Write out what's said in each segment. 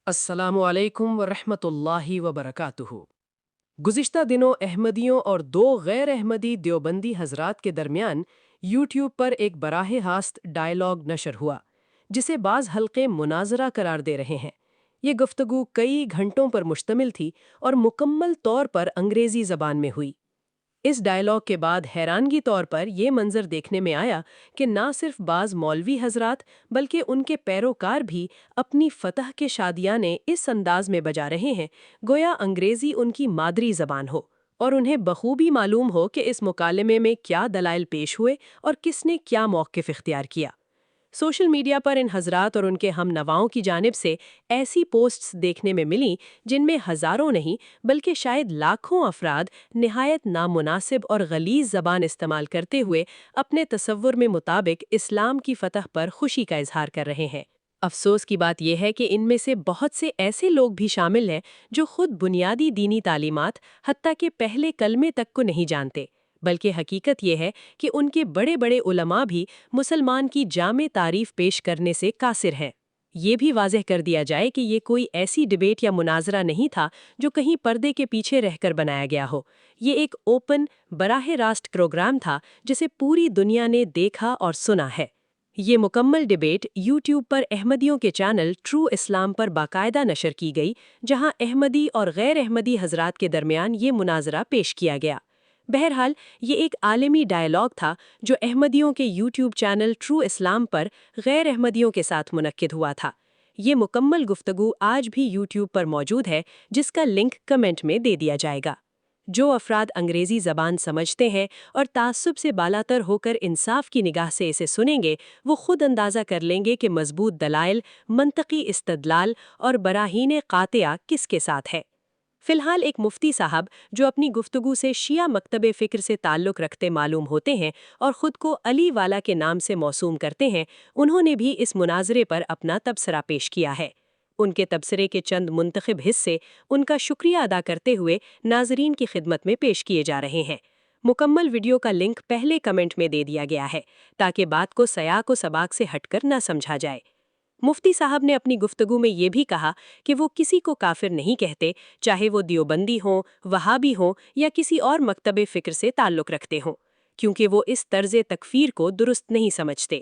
السلام علیکم ورحمۃ اللہ وبرکاتہ۔ گزشتہ دنوں احمدیوں اور دو غیر احمدی دیوبندی حضرات کے درمیان یوٹیوب پر ایک براہ راست ڈائیلاگ نشر ہوا، جسے بعض حلقے مناظرہ قرار دے رہے ہیں۔ یہ گفتگو کئی گھنٹوں پر مشتمل تھی اور مکمل طور پر انگریزی زبان میں ہوئی۔ اس ڈائیلاگ کے بعد حیرانگی طور پر یہ منظر دیکھنے میں آیا کہ نہ صرف بعض مولوی حضرات بلکہ ان کے پیروکار بھی اپنی فتح کے شادیانے اس انداز میں بجا رہے ہیں گویا انگریزی ان کی مادری زبان ہو، اور انہیں بخوبی معلوم ہو کہ اس مکالمے میں کیا دلائل پیش ہوئے اور کس نے کیا موقف اختیار کیا۔ سوشل میڈیا پر ان حضرات اور ان کے ہم نواؤں کی جانب سے ایسی پوسٹس دیکھنے میں ملیں جن میں ہزاروں نہیں بلکہ شاید لاکھوں افراد نہایت نامناسب اور غلیظ زبان استعمال کرتے ہوئے اپنے تصور میں مطابق اسلام کی فتح پر خوشی کا اظہار کر رہے ہیں۔ افسوس کی بات یہ ہے کہ ان میں سے بہت سے ایسے لوگ بھی شامل ہیں جو خود بنیادی دینی تعلیمات حتیٰ کہ پہلے کلمے تک کو نہیں جانتے، بلکہ حقیقت یہ ہے کہ ان کے بڑے بڑے علماء بھی مسلمان کی جامع تعریف پیش کرنے سے قاصر ہیں۔ یہ بھی واضح کر دیا جائے کہ یہ کوئی ایسی ڈیبیٹ یا مناظرہ نہیں تھا جو کہیں پردے کے پیچھے رہ کر بنایا گیا ہو۔ یہ ایک اوپن، براہ راست پروگرام تھا جسے پوری دنیا نے دیکھا اور سنا ہے۔ یہ مکمل ڈیبیٹ یوٹیوب پر احمدیوں کے چینل ٹرو اسلام پر باقاعدہ نشر کی گئی، جہاں احمدی اور غیر احمدی حضرات کے درمیان یہ مناظرہ پیش کیا گیا۔ بہرحال یہ ایک عالمی ڈائیلاگ تھا جو احمدیوں کے یوٹیوب چینل ٹرو اسلام پر غیر احمدیوں کے ساتھ منعقد ہوا تھا۔ یہ مکمل گفتگو آج بھی یوٹیوب پر موجود ہے، جس کا لنک کمنٹ میں دے دیا جائے گا۔ جو افراد انگریزی زبان سمجھتے ہیں اور تعصب سے بالاتر ہو کر انصاف کی نگاہ سے اسے سنیں گے، وہ خود اندازہ کر لیں گے کہ مضبوط دلائل، منطقی استدلال اور براہین قاطعہ کس کے ساتھ ہے۔ فی الحال ایک مفتی صاحب جو اپنی گفتگو سے شیعہ مکتب فکر سے تعلق رکھتے معلوم ہوتے ہیں اور خود کو علی والا کے نام سے موسوم کرتے ہیں، انہوں نے بھی اس مناظرے پر اپنا تبصرہ پیش کیا ہے۔ ان کے تبصرے کے چند منتخب حصے ان کا شکریہ ادا کرتے ہوئے ناظرین کی خدمت میں پیش کیے جا رہے ہیں۔ مکمل ویڈیو کا لنک پہلے کمنٹ میں دے دیا گیا ہے تاکہ بات کو سیاق و سباق سے ہٹ کر نہ سمجھا جائے۔ مفتی صاحب نے اپنی گفتگو میں یہ بھی کہا کہ وہ کسی کو کافر نہیں کہتے، چاہے وہ دیوبندی ہوں، وہابی ہوں یا کسی اور مکتب فکر سے تعلق رکھتے ہوں، کیونکہ وہ اس طرز تکفیر کو درست نہیں سمجھتے۔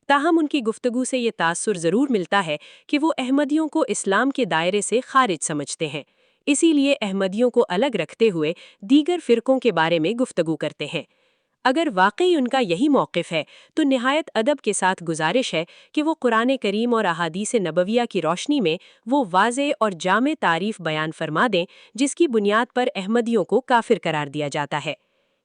تاہم ان کی گفتگو سے یہ تاثر ضرور ملتا ہے کہ وہ احمدیوں کو اسلام کے دائرے سے خارج سمجھتے ہیں، اسی لیے احمدیوں کو الگ رکھتے ہوئے دیگر فرقوں کے بارے میں گفتگو کرتے ہیں۔ اگر واقعی ان کا یہی موقف ہے تو نہایت ادب کے ساتھ گزارش ہے کہ وہ قرآن کریم اور احادیث نبویہ کی روشنی میں وہ واضح اور جامع تعریف بیان فرما دیں جس کی بنیاد پر احمدیوں کو کافر قرار دیا جاتا ہے،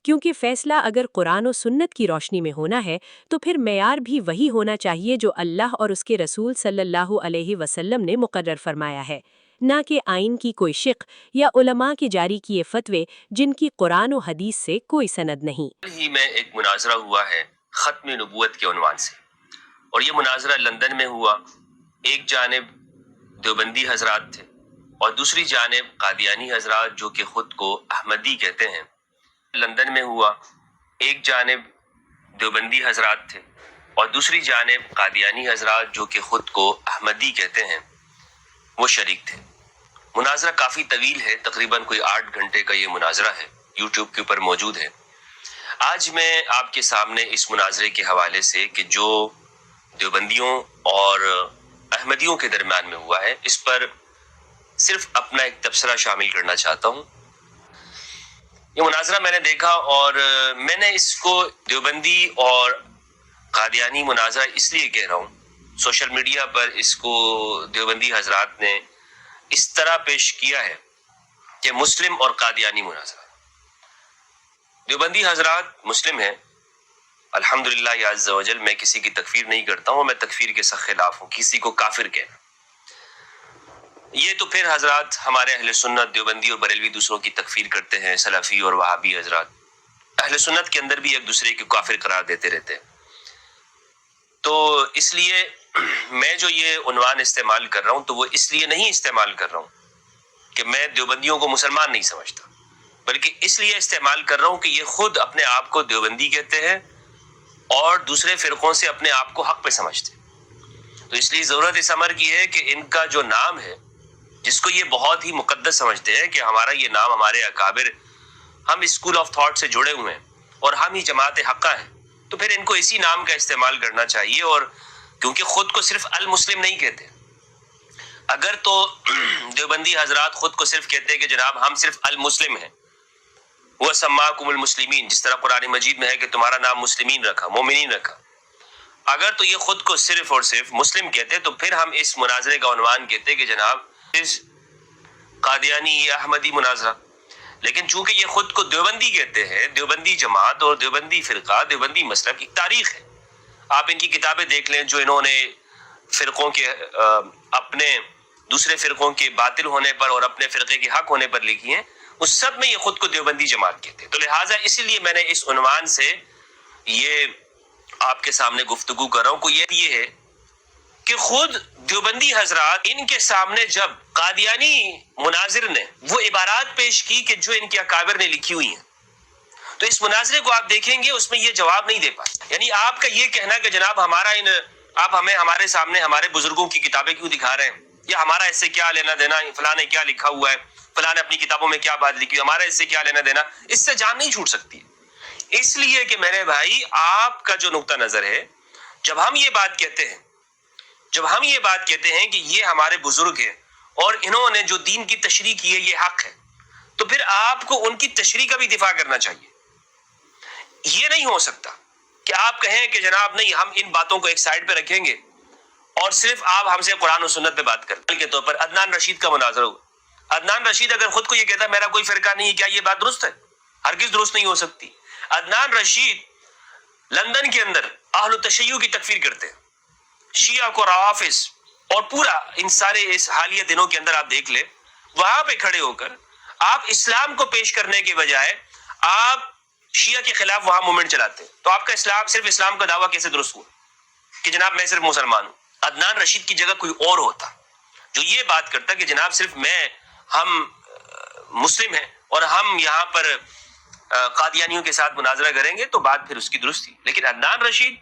کیونکہ فیصلہ اگر قرآن و سنت کی روشنی میں ہونا ہے تو پھر معیار بھی وہی ہونا چاہیے جو اللہ اور اس کے رسول صلی اللہ علیہ وسلم نے مقرر فرمایا ہے، نہ کہ آئین کی کوئی شق یا علماء کے جاری کیے فتوے جن کی قرآن و حدیث سے کوئی سند نہیں۔ ہی میں ایک مناظرہ ہوا ہے ختم نبوت کے عنوان سے، اور یہ مناظرہ لندن میں ہوا۔ ایک جانب دیوبندی حضرات تھے اور دوسری جانب قادیانی حضرات جو کہ خود کو احمدی کہتے ہیں۔ لندن میں ہوا، ایک جانب دیوبندی حضرات تھے اور دوسری جانب قادیانی حضرات جو کہ خود کو احمدی کہتے ہیں، وہ شریک تھے۔ مناظرہ کافی طویل ہے، تقریباً کوئی 8 گھنٹے کا یہ مناظرہ ہے، یوٹیوب کے اوپر موجود ہے۔ آج میں آپ کے سامنے اس مناظرے کے حوالے سے کہ جو دیوبندیوں اور احمدیوں کے درمیان میں ہوا ہے، اس پر صرف اپنا ایک تبصرہ شامل کرنا چاہتا ہوں۔ یہ مناظرہ میں نے دیکھا اور میں نے اس کو دیوبندی اور قادیانی مناظرہ اس لیے کہہ رہا ہوں، سوشل میڈیا پر اس کو دیوبندی حضرات نے اس طرح پیش کیا ہے کہ مسلم اور قادیانی مناظرہ۔ دیوبندی حضرات مسلم ہیں، الحمدللہ یا عز و جل، میں کسی کی تکفیر نہیں کرتا ہوں، میں تکفیر کے سخت خلاف ہوں، کسی کو کافر کہنا۔ یہ تو پھر حضرات ہمارے اہل سنت دیوبندی اور بریلوی دوسروں کی تکفیر کرتے ہیں، سلفی اور وہابی حضرات اہل سنت کے اندر بھی ایک دوسرے کو کافر قرار دیتے رہتے ہیں۔ تو اس لیے میں جو یہ عنوان استعمال کر رہا ہوں تو وہ اس لیے نہیں استعمال کر رہا ہوں کہ میں دیوبندیوں کو مسلمان نہیں سمجھتا، بلکہ اس لیے استعمال کر رہا ہوں کہ یہ خود اپنے آپ کو دیوبندی کہتے ہیں اور دوسرے فرقوں سے اپنے آپ کو حق پہ سمجھتے ہیں۔ تو اس لیے ضرورت اس امر کی ہے کہ ان کا جو نام ہے جس کو یہ بہت ہی مقدس سمجھتے ہیں کہ ہمارا یہ نام ہمارے اکابر، ہم اسکول آف تھاٹ سے جڑے ہوئے ہیں اور ہم ہی جماعت حقہ ہیں، تو پھر ان کو اسی نام کا استعمال کرنا چاہیے. اور کیونکہ خود کو صرف المسلم نہیں کہتے، اگر تو دیوبندی حضرات خود کو صرف کہتے ہیں کہ جناب ہم صرف المسلم ہیں، وہ سماکم المسلمین، جس طرح قرآن مجید میں ہے کہ تمہارا نام مسلمین رکھا، مومنین رکھا، اگر تو یہ خود کو صرف اور صرف مسلم کہتے تو پھر ہم اس مناظرے کا عنوان کہتے کہ جناب اس قادیانی یا احمدی مناظرہ. لیکن چونکہ یہ خود کو دیوبندی کہتے ہیں، دیوبندی جماعت اور دیوبندی فرقہ، دیوبندی مسلک ایک تاریخ ہے. آپ ان کی کتابیں دیکھ لیں جو انہوں نے فرقوں کے اپنے دوسرے فرقوں کے باطل ہونے پر اور اپنے فرقے کے حق ہونے پر لکھی ہیں، اس سب میں یہ خود کو دیوبندی جماعت کہتے ہیں. تو لہٰذا اسی لیے میں نے اس عنوان سے یہ آپ کے سامنے گفتگو کر رہا ہوں. کوئی یہ ہے کہ خود دیوبندی حضرات ان کے سامنے جب قادیانی مناظر نے وہ عبارات پیش کی کہ جو ان کے اکابر نے لکھی ہوئی ہیں، تو اس مناظرے کو آپ دیکھیں گے اس میں یہ جواب نہیں دے پاتے. یعنی آپ کا یہ کہنا کہ جناب آپ ہمیں ہمارے سامنے ہمارے بزرگوں کی کتابیں کیوں دکھا رہے ہیں، یا ہمارا اس سے کیا لینا دینا، فلاں نے کیا لکھا ہوا ہے، فلاں نے اپنی کتابوں میں کیا بات لکھی، ہمارا اس سے کیا لینا دینا، اس سے جان نہیں چھوٹ سکتی. اس لیے کہ میرے بھائی آپ کا جو نقطہ نظر ہے، جب ہم یہ بات کہتے ہیں کہ یہ ہمارے بزرگ ہیں اور انہوں نے جو دین کی تشریح کی ہے یہ حق ہے، تو پھر آپ کو ان کی تشریح کا بھی دفاع کرنا چاہیے. یہ نہیں ہو سکتا کہ آپ کہیں کہ جناب نہیں، ہم ان باتوں کو ایک سائڈ پہ رکھیں گے اور صرف آپ ہم سے قرآن و سنت پہ بات کریں. کے طور پر عدنان رشید کا مناظرہ ہوا. عدنان رشید اگر خود کو یہ کہتا ہے میرا کوئی فرقہ نہیں ہے، کیا یہ بات درست ہے؟ ہرگز درست نہیں ہو سکتی. عدنان رشید لندن کے اندر اہل التشیع کی تکفیر کرتے ہیں، شیعہ کو روافض، اور پورا ان سارے اس حالیہ دنوں کے اندر آپ دیکھ لیں، وہاں پہ کھڑے ہو کر آپ اسلام کو پیش کرنے کے بجائے آپ شیعہ کے خلاف وہاں موومنٹ چلاتے ہیں. تو آپ کا صرف اسلام کا دعویٰ کیسے درست ہوا کہ جناب میں صرف مسلمان ہوں؟ عدنان رشید کی جگہ کوئی اور ہوتا جو یہ بات کرتا کہ جناب صرف ہم مسلم ہیں اور ہم یہاں پر قادیانیوں کے ساتھ مناظرہ کریں گے، تو بات پھر اس کی درست تھی. لیکن عدنان رشید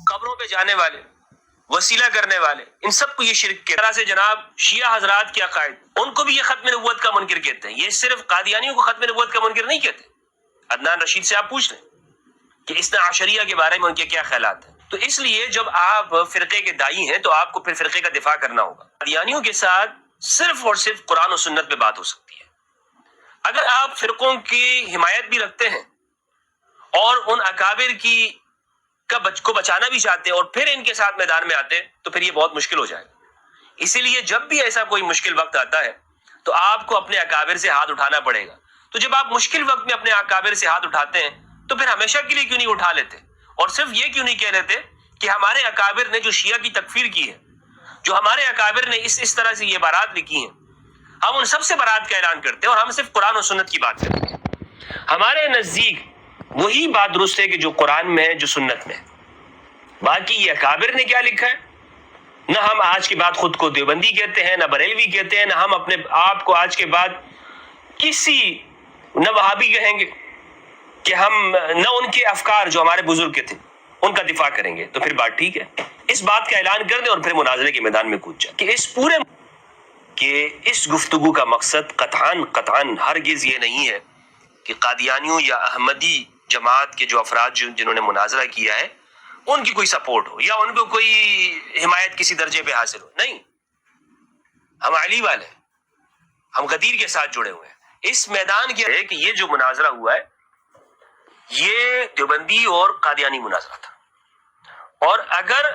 قبروں پہ جانے والے، وسیلہ کرنے والے، ان سب کو یہ شرک کے طرح سے جناب شیعہ حضرات کے عقائد، ان کو بھی یہ ختم نبوت کا منکر کہتے ہیں. یہ صرف قادیانیوں کو ختم نبوت کا منکر نہیں کہتے. عدنان رشید سے آپ پوچھ لیں کہ اثنا عشریہ کے بارے میں ان کے کیا خیالات ہیں. تو اس لیے جب آپ فرقے کے دائی ہیں تو آپ کو پھر فرقے کا دفاع کرنا ہوگا. قادیانیوں کے ساتھ صرف اور صرف قرآن و سنت پہ بات ہو سکتی ہے. اگر آپ فرقوں کی حمایت بھی رکھتے ہیں اور ان اکابر کو بچانا بھی چاہتے ہیں اور پھر ان کے ساتھ میدان میں آتے ہیں، تو پھر یہ بہت مشکل ہو جائے گا. اسی لیے جب بھی ایسا کوئی مشکل وقت آتا ہے تو آپ کو اپنے اکابر سے ہاتھ اٹھانا پڑے گا. تو جب آپ مشکل وقت میں اپنے اکابر سے ہاتھ اٹھاتے ہیں تو پھر ہمیشہ کے لیے کیوں نہیں اٹھا لیتے، اور صرف یہ کیوں نہیں کہہ لیتے کہ ہمارے اکابر نے جو شیعہ کی تکفیر کی ہے، جو ہمارے اکابر نے اس طرح سے یہ بارات لکھی ہیں، ہم ان سب سے برات کا اعلان کرتے ہیں اور ہم صرف قرآن و سنت کی بات کرتے ہیں. ہمارے نزدیک وہی بات درست ہے کہ جو قرآن میں ہے، جو سنت میں ہے. باقی یہ اکابر نے کیا لکھا ہے، نہ ہم آج کے بعد خود کو دیوبندی کہتے ہیں، نہ بریلوی کہتے ہیں، نہ ہم اپنے آپ کو آج کے بعد نہ وہابی کہیں گے کہ ہم نہ ان کے افکار جو ہمارے بزرگ کے تھے ان کا دفاع کریں گے. تو پھر بات ٹھیک ہے، اس بات کا اعلان کر دیں اور پھر مناظرے کے میدان میں کود جائیں کہ اس گفتگو کا مقصد قطعاً ہرگز یہ نہیں ہے کہ قادیانیوں یا احمدی جماعت کے جو افراد جنہوں نے مناظرہ کیا ہے ان کی کوئی سپورٹ ہو یا ان کو کوئی حمایت کسی درجے پہ حاصل ہو. نہیں، ہم علی والے، ہم غدیر کے ساتھ جڑے ہوئے ہیں. اس میدان کے ہے کہ یہ جو مناظرہ ہوا ہے یہ دیوبندی اور قادیانی مناظرہ تھا، اور اگر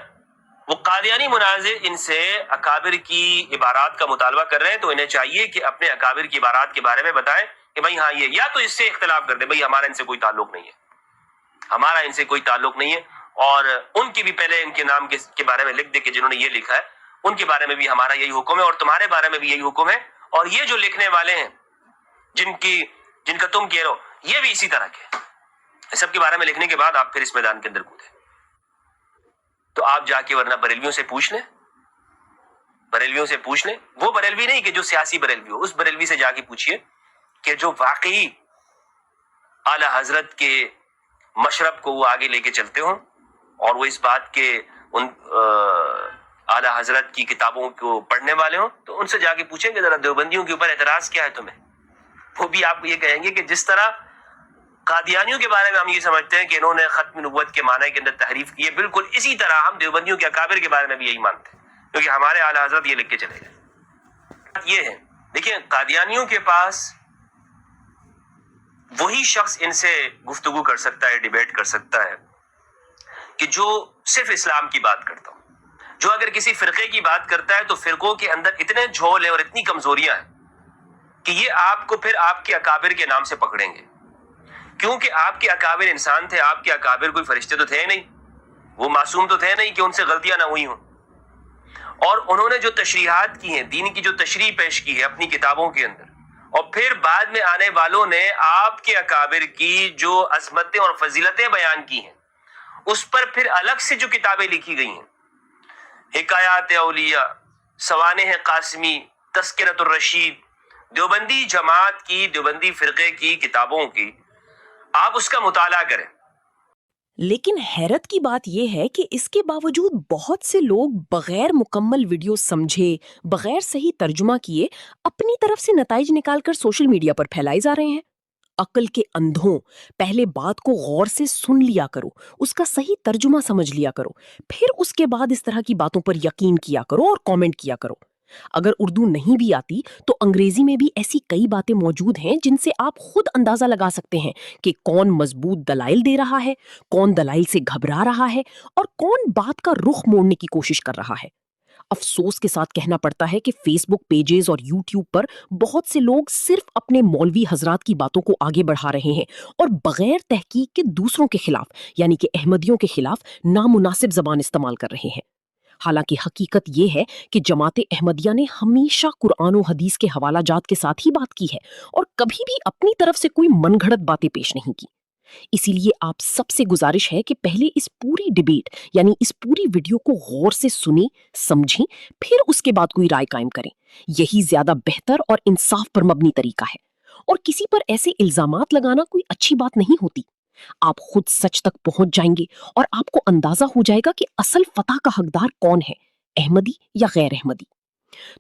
وہ قادیانی مناظر ان سے اکابر کی عبارات کا مطالبہ کر رہے ہیں تو انہیں چاہیے کہ اپنے اکابر کی عبارات کے بارے میں بتائیں کہ بھائی ہاں یہ، یا تو اس سے اختلاف کر دیں بھائی ہمارا ان سے کوئی تعلق نہیں ہے، اور ان کی بھی پہلے ان کے نام کے بارے میں لکھ دے کہ جنہوں نے یہ لکھا ہے ان کے بارے میں بھی ہمارا یہی حکم ہے اور تمہارے بارے میں بھی یہی حکم ہے، اور یہ جو لکھنے والے ہیں جن کا تم کہہ رہو یہ بھی اسی طرح کے سب کے بارے میں لکھنے کے بعد آپ پھر اس میدان کے اندر کودیں. تو آپ جا کے ورنہ بریلویوں سے پوچھ لیں، وہ بریلوی نہیں کہ جو سیاسی بریلوی ہو، اس بریلوی سے جا کے پوچھئے کہ جو واقعی اعلی حضرت کے مشرب کو وہ آگے لے کے چلتے ہوں اور وہ اس بات کے اعلیٰ حضرت کی کتابوں کو پڑھنے والے ہوں تو ان سے جا کے پوچھیں کہ ذرا دیوبندیوں کے اوپر اعتراض کیا ہے تمہیں. وہ بھی آپ کو یہ کہیں گے کہ جس طرح قادیانیوں کے بارے میں ہم یہ سمجھتے ہیں کہ انہوں نے ختم نبوت کے معنی کے اندر تحریف کی ہے، بالکل اسی طرح ہم دیوبندیوں کے اکابر کے بارے میں بھی یہی مانتے ہیں، کیونکہ ہمارے اعلیٰ حضرت یہ لکھ کے چلے گئے. یہ ہے، دیکھیں قادیانیوں کے پاس وہی شخص ان سے گفتگو کر سکتا ہے، ڈیبیٹ کر سکتا ہے کہ جو صرف اسلام کی بات کرتا ہو. جو اگر کسی فرقے کی بات کرتا ہے تو فرقوں کے اندر اتنے جھول ہیں اور اتنی کمزوریاں ہیں کہ یہ آپ کو پھر آپ کے اکابر کے نام سے پکڑیں گے، کیونکہ آپ کے اکابر انسان تھے. آپ کے اکابر کوئی فرشتے تو تھے نہیں، وہ معصوم تو تھے نہیں کہ ان سے غلطیاں نہ ہوئی ہوں. اور انہوں نے جو تشریحات کی ہیں، دین کی جو تشریح پیش کی ہے اپنی کتابوں کے اندر، اور پھر بعد میں آنے والوں نے آپ کے اکابر کی جو عظمتیں اور فضیلتیں بیان کی ہیں اس پر پھر الگ سے جو کتابیں لکھی گئی ہیں، حکایات اولیاء، سوانح قاسمی، تذکرۃ الرشید، دیوبندی جماعت کی، دیوبندی فرقے کی کتابوں کی آپ اس کا مطالعہ کریں. لیکن حیرت کی بات یہ ہے کہ اس کے باوجود بہت سے لوگ بغیر مکمل ویڈیو سمجھے، بغیر صحیح ترجمہ کیے اپنی طرف سے نتائج نکال کر سوشل میڈیا پر پھیلائے جا رہے ہیں. عقل کے اندھوں، پہلے بات کو غور سے سن لیا کرو، اس کا صحیح ترجمہ سمجھ لیا کرو، پھر اس کے بعد اس طرح کی باتوں پر یقین کیا کرو اور کامنٹ کیا کرو. اگر اردو نہیں بھی آتی تو انگریزی میں بھی ایسی کئی باتیں موجود ہیں جن سے آپ خود اندازہ لگا سکتے ہیں کہ کون مضبوط دلائل دے رہا ہے، کون دلائل سے گھبرا رہا ہے اور کون بات کا رخ موڑنے کی کوشش کر رہا ہے. افسوس کے ساتھ کہنا پڑتا ہے کہ فیس بک پیجز اور یوٹیوب پر بہت سے لوگ صرف اپنے مولوی حضرات کی باتوں کو آگے بڑھا رہے ہیں اور بغیر تحقیق کے دوسروں کے خلاف یعنی کہ احمدیوں کے خلاف نامناسب زبان استعمال کر رہے ہیں. حالانکہ حقیقت یہ ہے کہ جماعت احمدیہ نے ہمیشہ قرآن و حدیث کے حوالہ جات کے ساتھ ہی بات کی ہے اور کبھی بھی اپنی طرف سے کوئی من گھڑت باتیں پیش نہیں کی. اسی لیے آپ سب سے گزارش ہے کہ پہلے اس پوری ڈیبیٹ یعنی اس پوری ویڈیو کو غور سے سنیں، سمجھیں، پھر اس کے بعد کوئی رائے قائم کریں. یہی زیادہ بہتر اور انصاف پر مبنی طریقہ ہے، اور کسی پر ایسے الزامات لگانا کوئی اچھی بات نہیں ہوتی. آپ خود سچ تک پہنچ جائیں گے اور آپ کو اندازہ ہو جائے گا کہ اصل فتح کا حقدار کون ہے، احمدی یا غیر احمدی.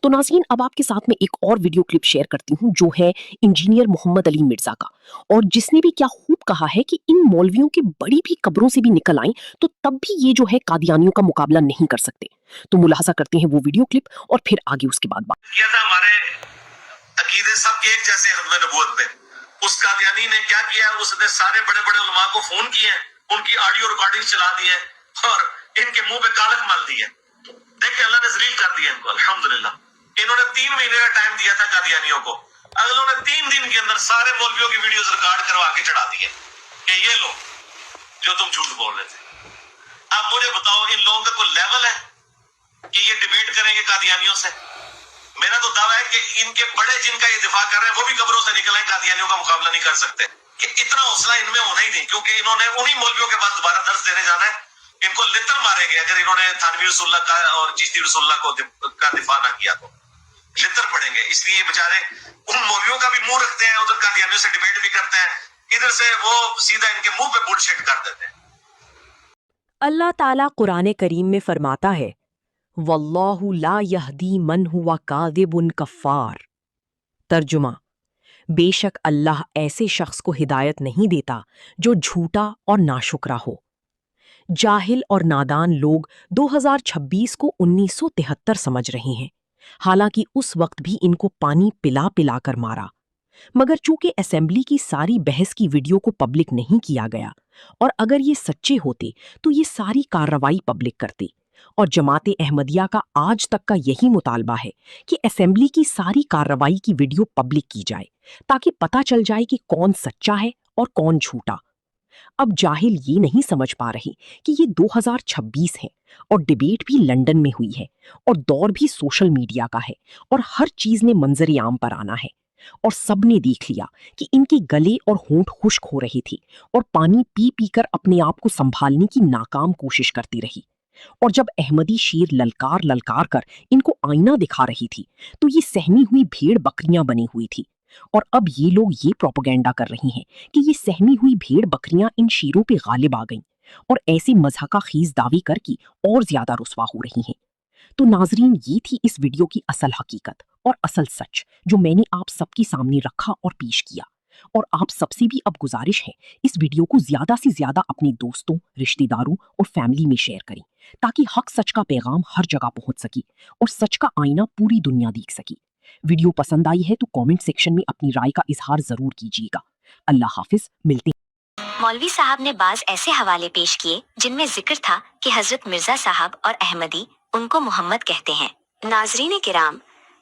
تو ناظرین، اب آپ کے ساتھ میں ایک اور ویڈیو کلپ شیئر کرتی ہوں جو ہے انجینئر محمد علی مرزا کا، اور جس نے بھی کیا خوب کہا ہے کہ ان مولویوں کی بڑی بھی قبروں سے بھی نکل آئیں تو تب بھی یہ جو ہے قادیانیوں کا مقابلہ نہیں کر سکتے. تو ملاحظہ کرتے ہیں وہ ویڈیو کلپ اور پھر آگے اس کے بعد بات. کیا تھا ہمارے عقیدے سب کے ایک جیسے ختم نبوت پہ. اس قادیانی نے کیا کیا، اس نے سارے بڑے بڑے علماء کو فون کیے ہیں، ان کی آڈیو ریکارڈنگ چلا دی ہے اور ان کے منہ پہ کالک مل دی ہے. دیکھیں اللہ نے ذلیل کر دیا ان کو. الحمدللہ انہوں نے 3 مہینے کا ٹائم دیا تھا قادیانیوں کو، اگلوں نے 3 دن کے اندر سارے مولویوں کی ویڈیوز ریکارڈ کروا کے چڑھا دی ہے کہ یہ لو جو تم جھوٹ بول رہے تھے. اب مجھے بتاؤ ان لوگوں کا کوئی لیول ہے کہ یہ ڈیبیٹ کریں گے قادیانیوں سے؟ میرا تو دعویٰ ہے کہ ان کے بڑے جن کا یہ دفاع کر رہے ہیں وہ بھی قبروں سے نکلیں، قادیانیوں کا مقابلہ نہیں کر سکتے. کہ اتنا حوصلہ ان میں ہونا ہی نہیں، کیونکھ انہوں نے انہی مولویوں کے پاس دوبارہ درس دینے جانا ہے. ان کو لتر ماریں گے اگر انہوں نے تھانوی رسول اللہ کا اور چشتی رسول اللہ کا دفاع نہ کیا تو لتر پڑیں گے. اس لیے بےچارے ان مولویوں کا بھی منہ رکھتے ہیں، ادھر قادیانیوں سے ڈیبیٹ بھی کرتے ہیں، ادھر سے وہ سیدھا ان کے منہ پہ بل شٹ کر دیتے ہیں. اللہ تعالیٰ قرآن کریم میں فرماتا ہے واللہ لا یہدی من ہوا کاذب کفار. ترجمہ: بے شک اللہ ایسے شخص کو ہدایت نہیں دیتا جو جھوٹا اور ناشکرا ہو. جاہل اور نادان لوگ 2026 کو 1973 سمجھ رہے ہیں، حالانکہ اس وقت بھی ان کو پانی پلا پلا کر مارا. مگر چونکہ اسمبلی کی ساری بحث کی ویڈیو کو پبلک نہیں کیا گیا، اور اگر یہ سچے ہوتے تو یہ ساری کارروائی پبلک کرتے. اور جماعت احمدیہ کا آج تک کا یہی مطالبہ ہے کہ اسمبلی کی ساری کارروائی کی ویڈیو پبلک کی جائے تاکہ پتہ چل جائے کہ کون سچا ہے اور کون جھوٹا. اب جاہل یہ نہیں سمجھ پا رہے کہ یہ 2026 ہے اور ڈیبیٹ بھی لندن میں ہوئی ہے اور دور بھی سوشل میڈیا کا ہے اور ہر چیز نے منظر عام پر آنا ہے، اور سب نے دیکھ لیا کہ ان کے گلے اور ہونٹ خشک ہو رہے تھے اور پانی پی پی کر اپنے آپ کو سنبھالنے کی ناکام کوشش کرتی رہی. اور جب احمدی شیر للکار للکار کر ان کو آئینہ دکھا رہی تھی تو یہ سہمی ہوئی بھیڑ بکریاں بنی ہوئی تھی. اور اب یہ لوگ یہ پروپیگنڈا کر رہی ہیں کہ یہ سہمی ہوئی بھیڑ بکریاں ان شیروں پہ غالب آ گئیں اور ایسے مضحکہ خیز دعوے کر کے اور زیادہ رسوا ہو رہی ہیں. تو ناظرین، یہ تھی اس ویڈیو کی اصل حقیقت اور اصل سچ جو میں نے آپ سب کے سامنے رکھا اور پیش کیا، اور آپ سب سے بھی اب گزارش ہے اس ویڈیو کو زیادہ سے زیادہ اپنے دوستوں، رشتہ داروں اور فیملی میں شیئر کریں تاکہ حق سچ کا پیغام ہر جگہ پہنچ سکے اور سچ کا آئینہ پوری دنیا دیکھ سکے۔ ویڈیو پسند آئی ہے تو کامنٹ سیکشن میں اپنی رائے کا اظہار ضرور کیجیے گا۔ اللہ حافظ، ملتے ہیں۔ مولوی صاحب نے بعض ایسے حوالے پیش کیے جن میں ذکر تھا کہ حضرت مرزا صاحب اور احمدی ان کو محمد کہتے ہیں۔ ناظرین کرام،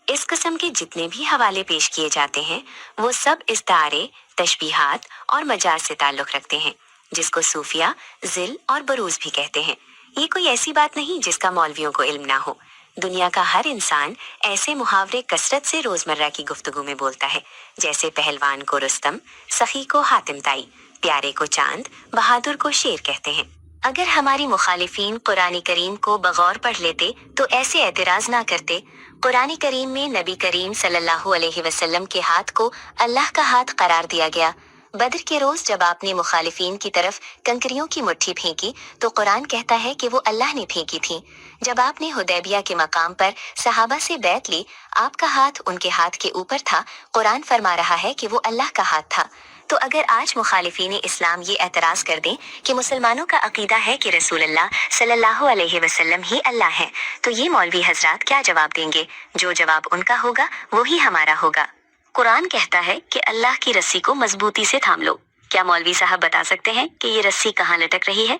اس قسم کے جتنے بھی حوالے پیش کیے جاتے ہیں وہ سب استعارے، تشبیہات اور مجاز سے تعلق رکھتے ہیں، جس کو صوفیہ ذل اور بروز بھی کہتے ہیں۔ یہ کوئی ایسی بات نہیں جس کا مولویوں کو علم نہ ہو۔ دنیا کا ہر انسان ایسے محاورے کثرت سے روزمرہ کی گفتگو میں بولتا ہے، جیسے پہلوان کو رستم، سخی کو حاتم تائی، پیارے کو چاند، بہادر کو شیر کہتے ہیں۔ اگر ہماری مخالفین قرآن کریم کو بغور پڑھ لیتے تو ایسے اعتراض نہ کرتے۔ قرآن کریم میں نبی کریم صلی اللہ علیہ وسلم کے ہاتھ کو اللہ کا ہاتھ قرار دیا گیا۔ بدر کے روز جب آپ نے مخالفین کی طرف کنکریوں کی مٹھی پھینکی تو قرآن کہتا ہے کہ وہ اللہ نے پھینکی تھی۔ جب آپ نے حدیبیہ کے مقام پر صحابہ سے بیعت لی، آپ کا ہاتھ ان کے ہاتھ کے اوپر تھا، قرآن فرما رہا ہے کہ وہ اللہ کا ہاتھ تھا۔ تو اگر آج مخالفین اسلام یہ اعتراض کر دیں کہ مسلمانوں کا عقیدہ ہے کہ رسول اللہ صلی اللہ علیہ وسلم ہی اللہ ہے، تو یہ مولوی حضرات کیا جواب دیں گے؟ جو جواب ان کا ہوگا وہی ہمارا ہوگا۔ قرآن کہتا ہے کہ اللہ کی رسی کو مضبوطی سے تھام لو۔ کیا مولوی صاحب بتا سکتے ہیں کہ یہ رسی کہاں لٹک رہی ہے؟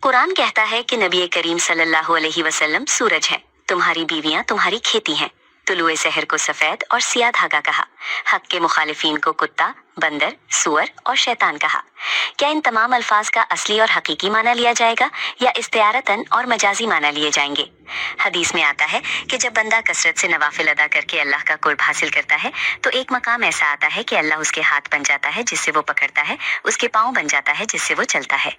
قرآن کہتا ہے کہ نبی کریم صلی اللہ علیہ وسلم سورج ہے، تمہاری بیویاں تمہاری کھیتی ہیں۔ طلوع سحر کو سفید اور سیاہ دھاگا کہا، حق کے مخالفین کو کتا، بندر، سور اور شیطان کہا۔ کیا ان تمام الفاظ کا اصلی اور حقیقی معنی لیا جائے گا یا استعارتاً اور مجازی معنی لیے جائیں گے؟ حدیث میں آتا ہے کہ جب بندہ کثرت سے نوافل ادا کر کے اللہ کا قرب حاصل کرتا ہے تو ایک مقام ایسا آتا ہے کہ اللہ اس کے ہاتھ بن جاتا ہے جس سے وہ پکڑتا ہے، اس کے پاؤں بن جاتا ہے جس سے وہ چلتا ہے۔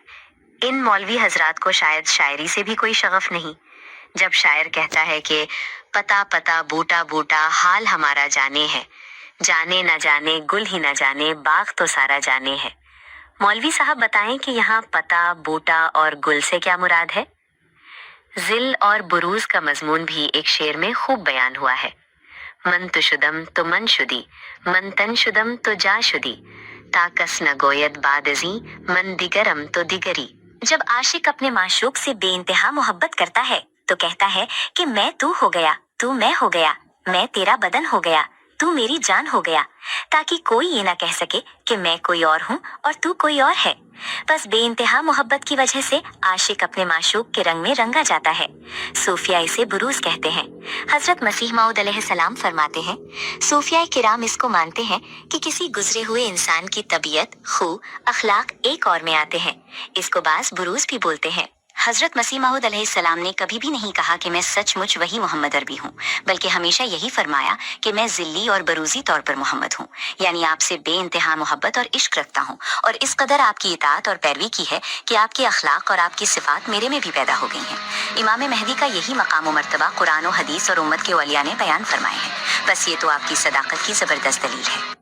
ان مولوی حضرات کو شاید شاعری سے بھی کوئی شغف نہیں۔ جب شاعر کہتا ہے کہ پتا پتا بوٹا بوٹا حال ہمارا جانے ہے، جانے نہ جانے گل ہی نہ جانے باغ تو سارا جانے ہے۔ مولوی صاحب بتائیں کہ یہاں پتا، بوٹا اور گل سے کیا مراد ہے؟ ذل اور بروز کا مضمون بھی ایک شعر میں خوب بیان ہوا ہے۔ من تو شدم تو من شدی، من تن شدم تو جا شدی، تا کس نہ گوید بعد ازیں من دیگرم تو دیگری۔ جب عاشق اپنے معشوق سے بے انتہا محبت کرتا ہے تو کہتا ہے کہ میں تو ہو گیا، تو میں ہو گیا، میں تیرا بدن ہو گیا، تو میری جان ہو گیا، تاکہ کوئی یہ نہ کہہ سکے کہ میں کوئی اور ہوں اور تو کوئی اور ہے۔ بس بے انتہا محبت کی وجہ سے عاشق اپنے معشوق کے رنگ میں رنگا جاتا ہے۔ صوفیہ اسے بروز کہتے ہیں۔ حضرت مسیح موعود علیہ السلام فرماتے ہیں، صوفیہ کرام اس کو مانتے ہیں کہ کسی گزرے ہوئے انسان کی طبیعت، خو، اخلاق ایک اور میں آتے ہیں۔ اس کو بعض بروز بھی بولتے ہیں۔ حضرت مسیح موعود علیہ السلام نے کبھی بھی نہیں کہا کہ میں سچ مچ وہی محمد عربی ہوں، بلکہ ہمیشہ یہی فرمایا کہ میں ذلی اور بروزی طور پر محمد ہوں، یعنی آپ سے بے انتہا محبت اور عشق رکھتا ہوں، اور اس قدر آپ کی اطاعت اور پیروی کی ہے کہ آپ کے اخلاق اور آپ کی صفات میرے میں بھی پیدا ہو گئی ہیں۔ امام مہدی کا یہی مقام و مرتبہ قرآن و حدیث اور امت کے اولیاء نے بیان فرمائے ہیں۔ بس یہ تو آپ کی صداقت کی زبردست دلیل ہے۔